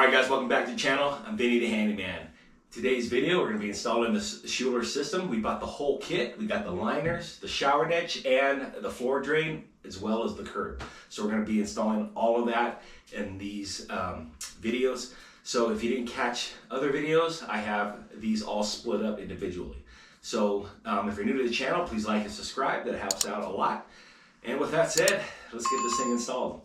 Alright guys, welcome back to the channel. I'm Vinny the Handyman. Today's video, we're going to be installing the Schluter system. We bought the whole kit. We got the liners, the shower niche, and the floor drain, as well as the curb. So we're going to be installing all of that in these videos. So if you didn't catch other videos, I have these all split up individually. So if you're new to the channel, please like and subscribe. That helps out a lot. And with that said, let's get this thing installed.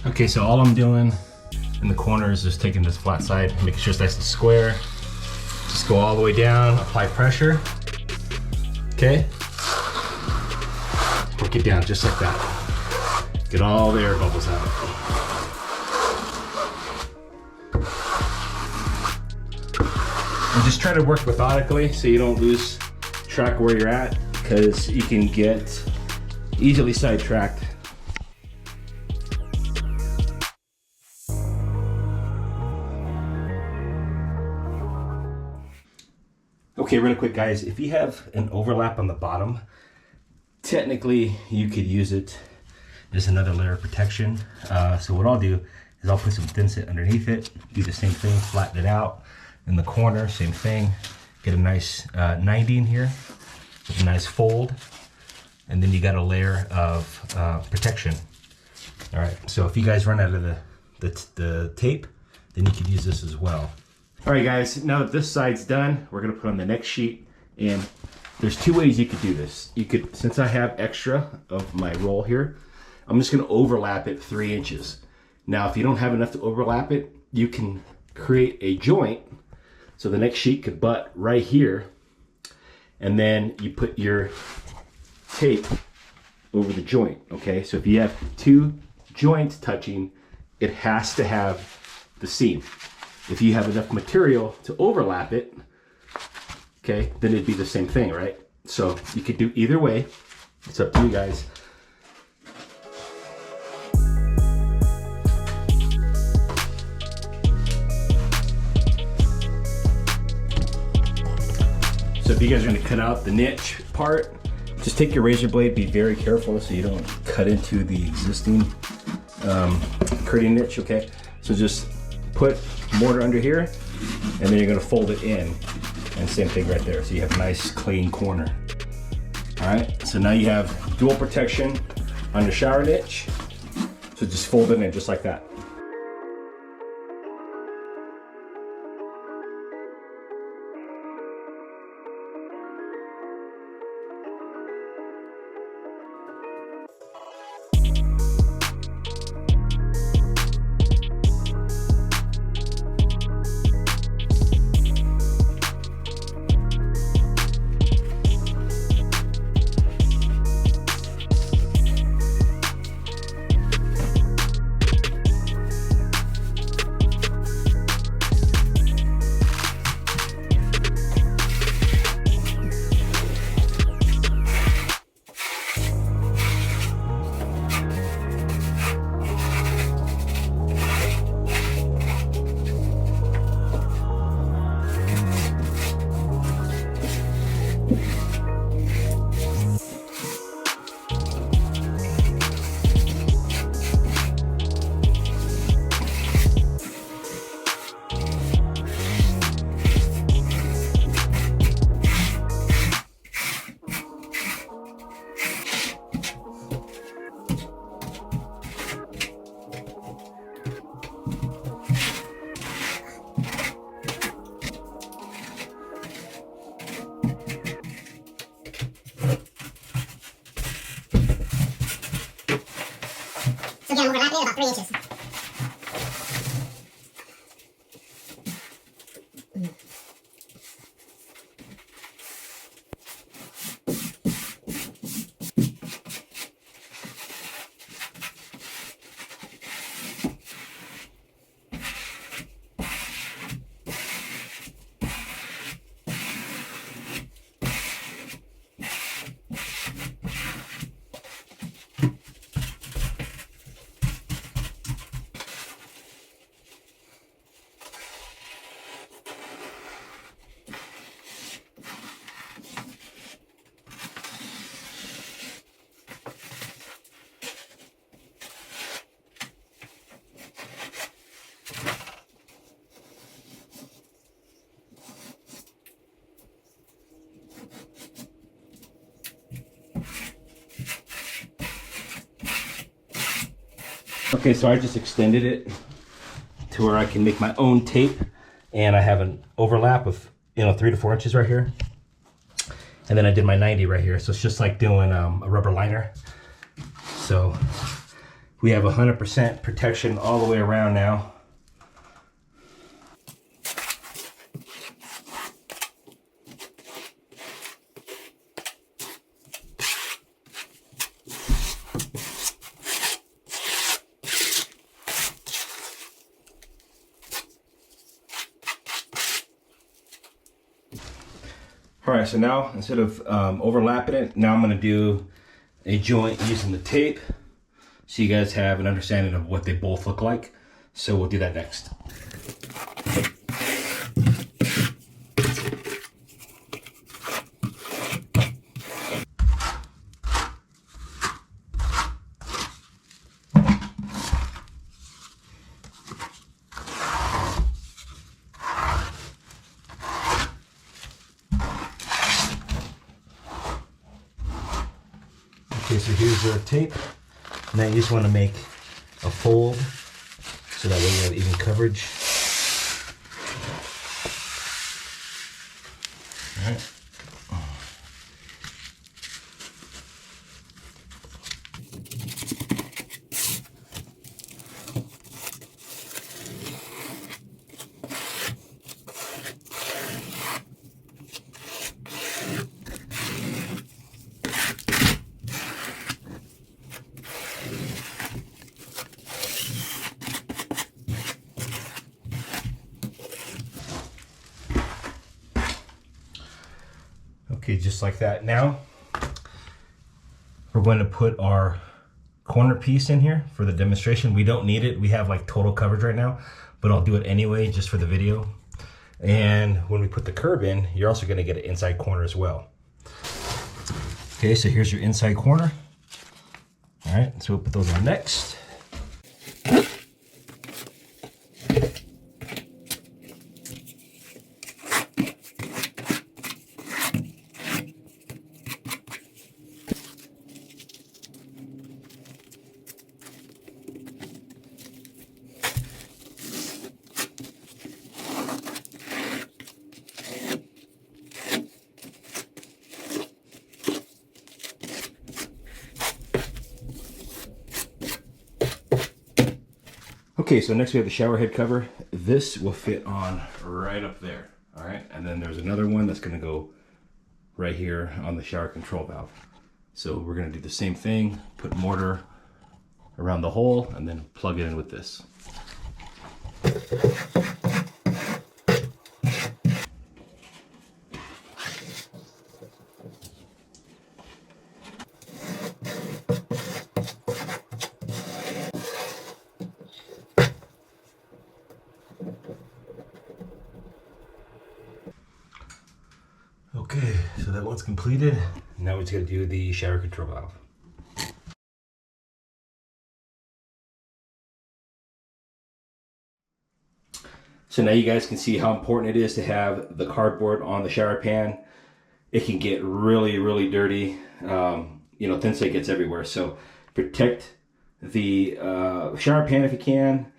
Okay, so all I'm doing in the corner is just taking this flat side, making sure it's nice and square. Just go all the way down, apply pressure. Okay. Work it down just like that. Get all the air bubbles out. And just try to work methodically so you don't lose track where you're at, because you can get easily sidetracked. Okay, really quick guys, if you have an overlap on the bottom, technically you could use it as another layer of protection. So what I'll do is I'll put some Vincent underneath it, do the same thing, flatten it out. In the corner, same thing, get a nice 90 in here, with a nice fold, and then you got a layer of protection. All right, so if you guys run out of the tape, then you could use this as well. All right guys, now that this side's done, we're gonna put on the next sheet, and there's two ways you could do this. You could, since I have extra of my roll here, I'm just gonna overlap it 3 inches. Now, if you don't have enough to overlap it, you can create a joint, so the next sheet could butt right here, and then you put your tape over the joint, okay? So if you have 2 joints touching, it has to have the seam. If you have enough material to overlap it, okay, then it'd be the same thing, right? So you could do either way. It's up to you guys. So if you guys are gonna cut out the niche part, just take your razor blade, be very careful so you don't cut into the existing curtain niche, okay? So just put mortar under here, and then you're gonna fold it in, and same thing right there. So you have a nice clean corner. All right, so now you have dual protection on the shower niche. So just fold it in just like that. 3 inches. Okay, so I just extended it to where I can make my own tape, and I have an overlap of 3 to 4 inches right here, and then I did my 90 right here. So it's just like doing a rubber liner. So we have 100% protection all the way around now. All right, so now instead of overlapping it, now I'm gonna do a joint using the tape so you guys have an understanding of what they both look like. So we'll do that next. Okay, so here's the tape. Now you just want to make a fold so that way you have even coverage. All right. Okay, just like that. Now we're going to put our corner piece in here for the demonstration. We don't need it. We have like total coverage right now, but I'll do it anyway just for the video. And when we put the curb in, you're also going to get an inside corner as well. Okay, so here's your inside corner. All right, so we'll put those on next. Okay, so next we have the shower head cover. This will fit on right up there, all right? And then there's another one that's gonna go right here on the shower control valve. So we're gonna do the same thing, put mortar around the hole and then plug it in with this. Okay, so that one's completed. Now we just gotta do the shower control valve. So now you guys can see how important it is to have the cardboard on the shower pan. It can get really, really dirty. Thin slate gets everywhere. So protect the shower pan if you can.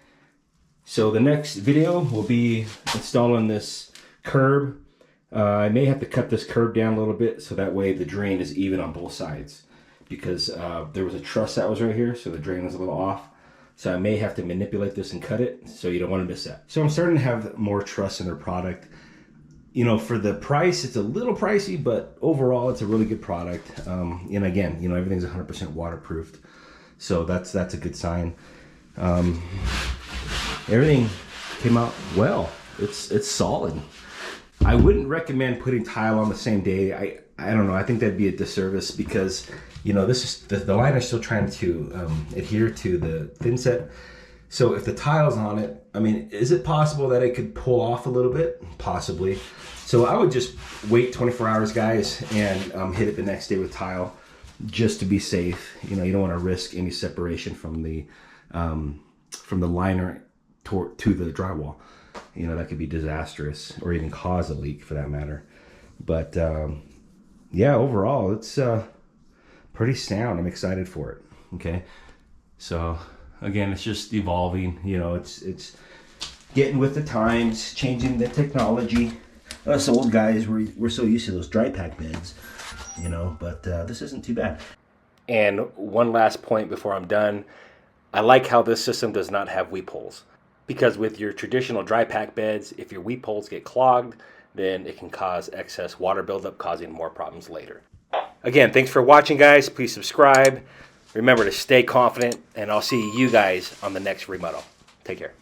So the next video will be installing this curb. I may have to cut this curb down a little bit so that way the drain is even on both sides, because there was a truss that was right here, so the drain was a little off. So I may have to manipulate this and cut it, so you don't want to miss that. So I'm starting to have more trust in their product. You know, for the price, it's a little pricey, but overall, it's a really good product. And again, you know, everything's 100% waterproofed, so that's a good sign. Everything came out well. It's solid. I wouldn't recommend putting tile on the same day. I don't know. I think that'd be a disservice because, you know, this is the liner's still trying to adhere to the thin set. So if the tile's on it, I mean, is it possible that it could pull off a little bit? Possibly. So I would just wait 24 hours, guys, and hit it the next day with tile, just to be safe. You know, you don't want to risk any separation from the liner to the drywall. You know, that could be disastrous, or even cause a leak for that matter. But yeah, overall, it's pretty sound. I'm excited for it. Okay, so again, it's just evolving. You know, it's getting with the times, changing the technology. Us old guys, we're so used to those dry pack beds, you know, but this isn't too bad. And one last point before I'm done. I like how this system does not have weep holes, because with your traditional dry pack beds, if your weep holes get clogged, then it can cause excess water buildup, causing more problems later. Again, thanks for watching, guys. Please subscribe. Remember to stay confident, and I'll see you guys on the next remodel. Take care.